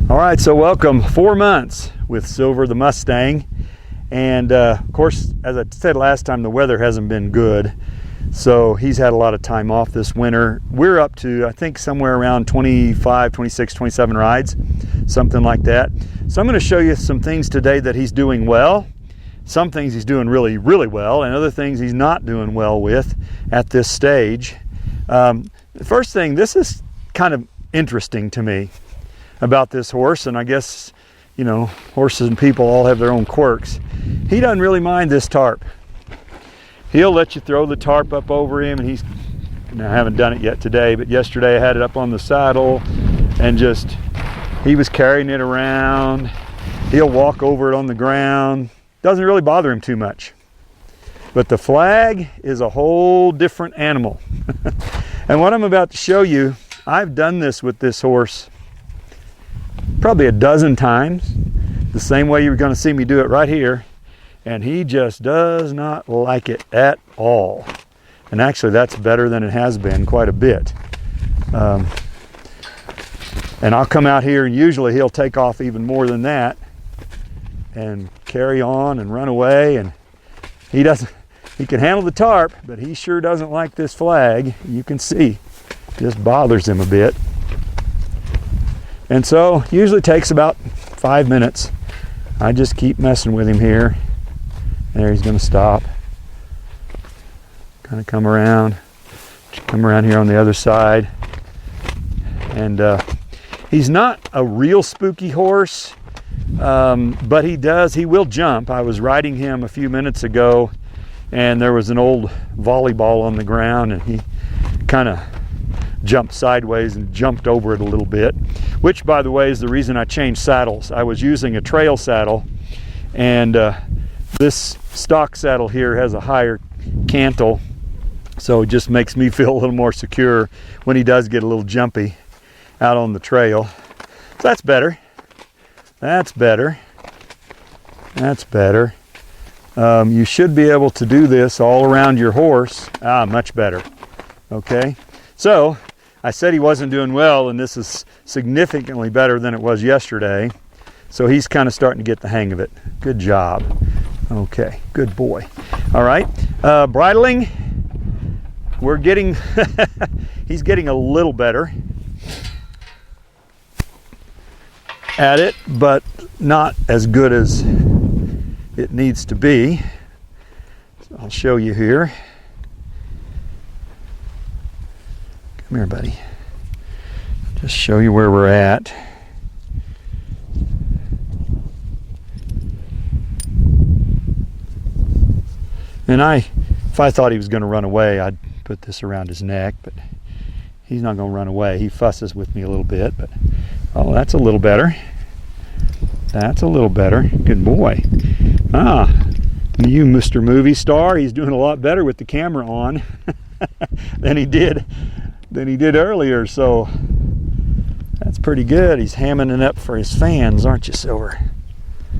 All right, so welcome. 4 months with Silver the Mustang. And of course, as I said last time, the weather hasn't been good. So he's had a lot of time off this winter. We're up to, I think, somewhere around 25, 26, 27 rides, something like that. So I'm going to show you some things today that he's doing well. Some things he's doing really, really well, and other things he's not doing well with at this stage. The first thing, this is kind of interesting to me about this horse, and I guess, you know, horses and people all have their own quirks. He doesn't really mind this tarp. He'll let you throw the tarp up over him, and I haven't done it yet today, but yesterday I had it up on the saddle and he was carrying it around. He'll walk over it on the ground. Doesn't really bother him too much. But the flag is a whole different animal. And what I'm about to show you, I've done this with this horse probably a dozen times, the same way you're going to see me do it right here, and he just does not like it at all. And actually that's better than it has been quite a bit. And I'll come out here and usually he'll take off even more than that and carry on and run away, and he can handle the tarp, but he sure doesn't like this flag. You can see it just bothers him a bit. And so usually takes about 5 minutes. I just keep messing with him here. There, he's going to stop. Kind of come around here on the other side. And he's not a real spooky horse, but he will jump. I was riding him a few minutes ago, and there was an old volleyball on the ground, and he kind of jumped sideways and jumped over it a little bit, which, by the way, is the reason I changed saddles. I was using a trail saddle, and this stock saddle here has a higher cantle, so it just makes me feel a little more secure when he does get a little jumpy out on the trail. So that's better. That's better. That's better. You should be able to do this all around your horse. Much better. Okay, so I said he wasn't doing well, and this is significantly better than it was yesterday. So he's kind of starting to get the hang of it. Good job. Okay, good boy. All right, bridling, we're getting, he's getting a little better at it, but not as good as it needs to be. So I'll show you here. Come here, buddy. Just show you where we're at. And if I thought he was going to run away, I'd put this around his neck, but he's not going to run away. He fusses with me a little bit, but oh, that's a little better. That's a little better. Good boy. You Mr. Movie Star, he's doing a lot better with the camera on than he did earlier, so that's pretty good. He's hamming it up for his fans, aren't you, Silver?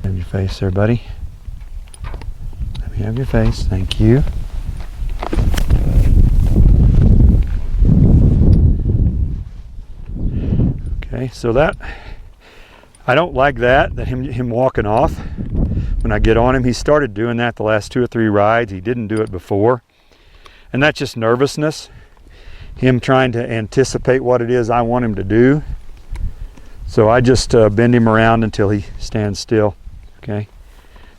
Have your face there, buddy. Let me have your face. Thank you. Okay, so that, I don't like that him walking off when I get on him. He started doing that the last 2 or 3 rides. He didn't do it before, and that's just nervousness. Him trying to anticipate what it is I want him to do. So I just bend him around until he stands still. Okay,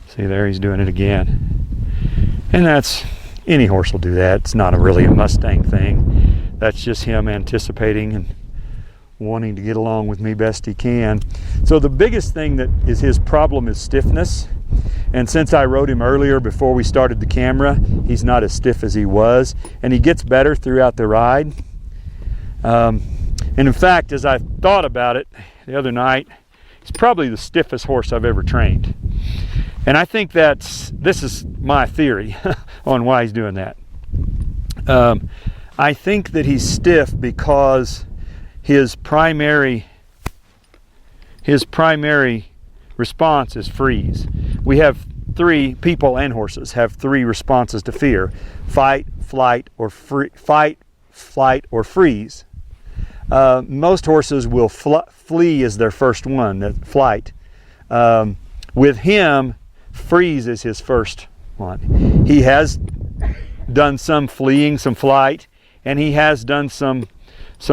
see there, he's doing it again. And that's, any horse will do that. It's not really a Mustang thing. That's just him anticipating and wanting to get along with me best he can. So the biggest thing that is his problem is stiffness. And since I rode him earlier before we started the camera, he's not as stiff as he was, and he gets better throughout the ride. And in fact, as I thought about it the other night, he's probably the stiffest horse I've ever trained. And I think this is my theory on why he's doing that. I think that he's stiff because his primary response is freeze. We have 3, people and horses have 3 responses to fear: fight, flight, or freeze. Most horses will flee as their first one, that flight. With him, freeze is his first one. He has done some fleeing, some flight, and he has done some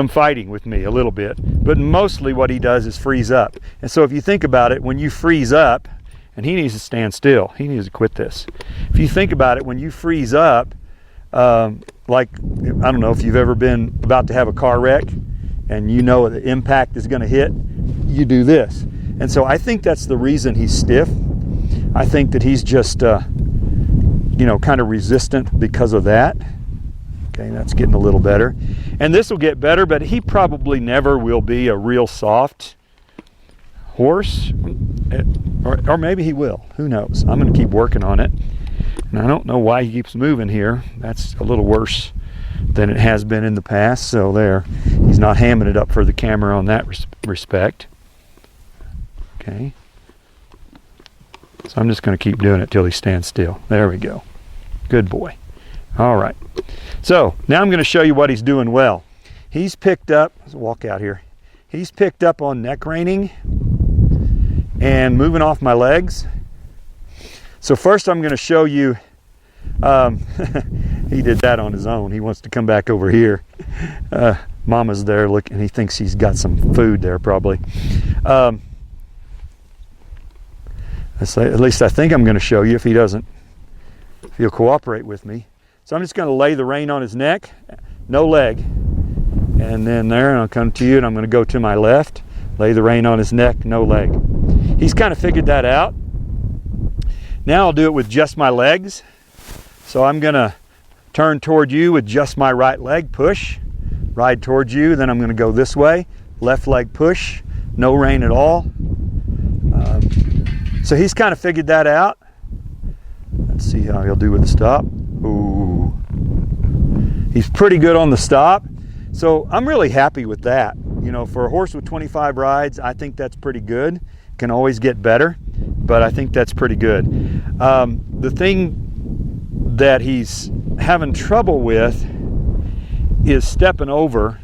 fighting with me a little bit, but mostly what he does is freeze up. And so if you think about it, when you freeze up, and he needs to stand still, he needs to quit this. If you think about it, when you freeze up, like, I don't know if you've ever been about to have a car wreck and you know the impact is going to hit, you do this. And so I think that's the reason he's stiff. I think that he's just you know, kind of resistant because of that. Okay, that's getting a little better. And this will get better, but he probably never will be a real soft horse. Or maybe he will. Who knows? I'm going to keep working on it. And I don't know why he keeps moving here. That's a little worse than it has been in the past. So there, he's not hamming it up for the camera on that respect. Okay. So I'm just going to keep doing it till he stands still. There we go. Good boy. All right. So now I'm going to show you what he's doing well. He's picked up, let's walk out here. He's picked up on neck reining and moving off my legs. So first I'm going to show you, he did that on his own. He wants to come back over here. Mama's there looking, he thinks he's got some food there probably. At least I think I'm going to show you if he doesn't, if he'll cooperate with me. So I'm just going to lay the rein on his neck, no leg. And then there, and I'll come to you, and I'm going to go to my left, lay the rein on his neck, no leg. He's kind of figured that out. Now I'll do it with just my legs. So I'm going to turn toward you with just my right leg, push, ride towards you, then I'm going to go this way, left leg push, no rein at all. So he's kind of figured that out. Let's see how he'll do with the stop. Ooh. He's pretty good on the stop. So I'm really happy with that. You know, for a horse with 25 rides, I think that's pretty good. Can always get better, but I think that's pretty good. The thing that he's having trouble with is stepping over,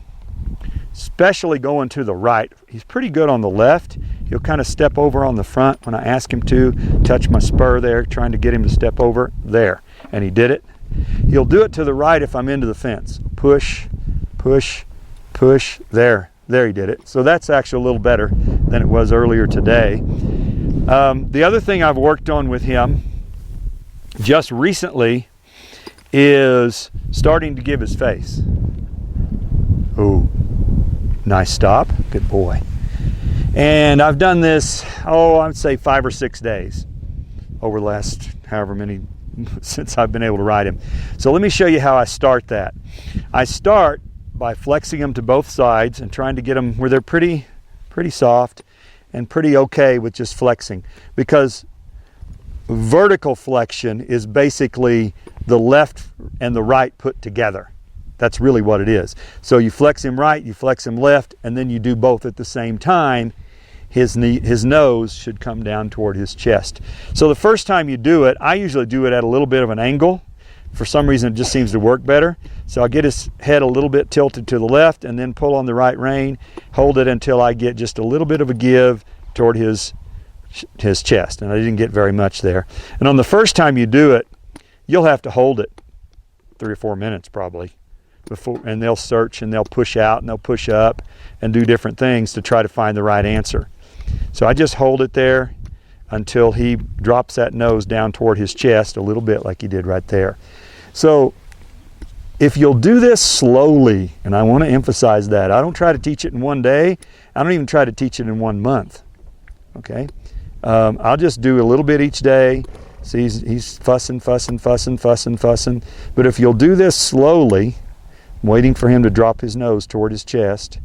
especially going to the right. He's pretty good on the left. He'll kind of step over on the front when I ask him to, touch my spur there, trying to get him to step over there. And he did it. He'll do it to the right if I'm into the fence. Push, push, push, there. There he did it. So that's actually a little better than it was earlier today. The other thing I've worked on with him just recently is starting to give his face. Ooh, nice stop. Good boy. And I've done this, I'd say 5 or 6 days over the last however many since I've been able to ride him. So let me show you how I start that. I start by flexing them to both sides and trying to get them where they're pretty soft and pretty okay with just flexing, because vertical flexion is basically the left and the right put together. That's really what it is. So you flex him right, you flex him left, and then you do both at the same time. His nose should come down toward his chest. So the first time you do it, I usually do it at a little bit of an angle. For some reason, it just seems to work better. So I'll get his head a little bit tilted to the left and then pull on the right rein, hold it until I get just a little bit of a give toward his chest. And I didn't get very much there. And on the first time you do it, you'll have to hold it 3 or 4 minutes probably. And they'll search and they'll push out and they'll push up and do different things to try to find the right answer. So I just hold it there until he drops that nose down toward his chest a little bit like he did right there. So if you'll do this slowly, and I want to emphasize that, I don't try to teach it in 1 day. I don't even try to teach it in 1 month. Okay? I'll just do a little bit each day. See, he's fussing. But if you'll do this slowly, I'm waiting for him to drop his nose toward his chest.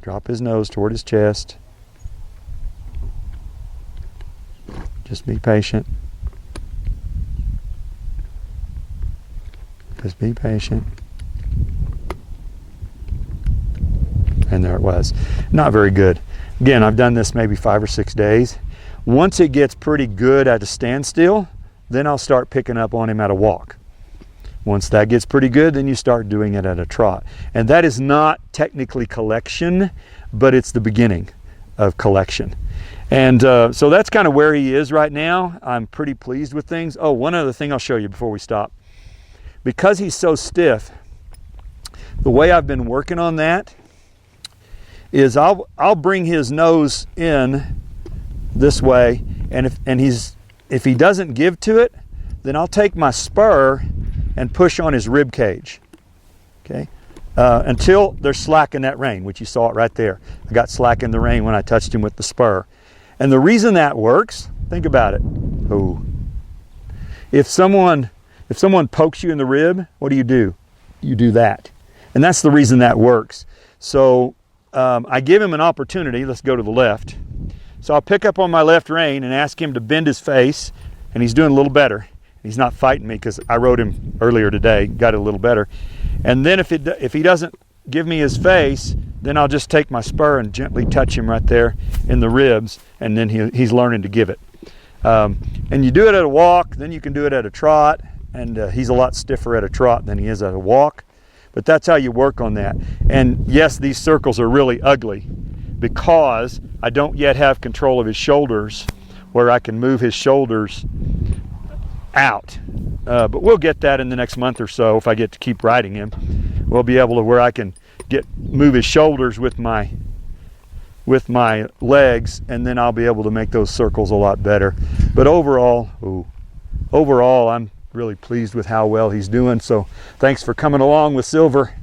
Drop his nose toward his chest. Just be patient. Just be patient. And there it was. Not very good. Again, I've done this maybe 5 or 6 days. Once it gets pretty good at a standstill, then I'll start picking up on him at a walk. Once that gets pretty good, then you start doing it at a trot. And that is not technically collection, but it's the beginning of collection. And so that's kind of where he is right now. I'm pretty pleased with things. Oh, one other thing I'll show you before we stop. Because he's so stiff, the way I've been working on that is I'll bring his nose in this way, and if he doesn't give to it, then I'll take my spur and push on his rib cage, okay, until there's slack in that rein, which you saw it right there. I got slack in the rein when I touched him with the spur. And the reason that works, think about it. Oh, if someone pokes you in the rib, what do? You do that. And that's the reason that works. So I give him an opportunity. Let's go to the left. So I'll pick up on my left rein and ask him to bend his face, and he's doing a little better. He's not fighting me because I rode him earlier today, got it a little better. And then if he doesn't give me his face, then I'll just take my spur and gently touch him right there in the ribs, and then he's learning to give it. And you do it at a walk, then you can do it at a trot, and he's a lot stiffer at a trot than he is at a walk. But that's how you work on that. And yes, these circles are really ugly because I don't yet have control of his shoulders where I can move his shoulders out. But we'll get that in the next month or so. If I get to keep riding him, we'll be able to where I can move his shoulders with my legs, and then I'll be able to make those circles a lot better. But overall, I'm really pleased with how well he's doing. So thanks for coming along with Silver.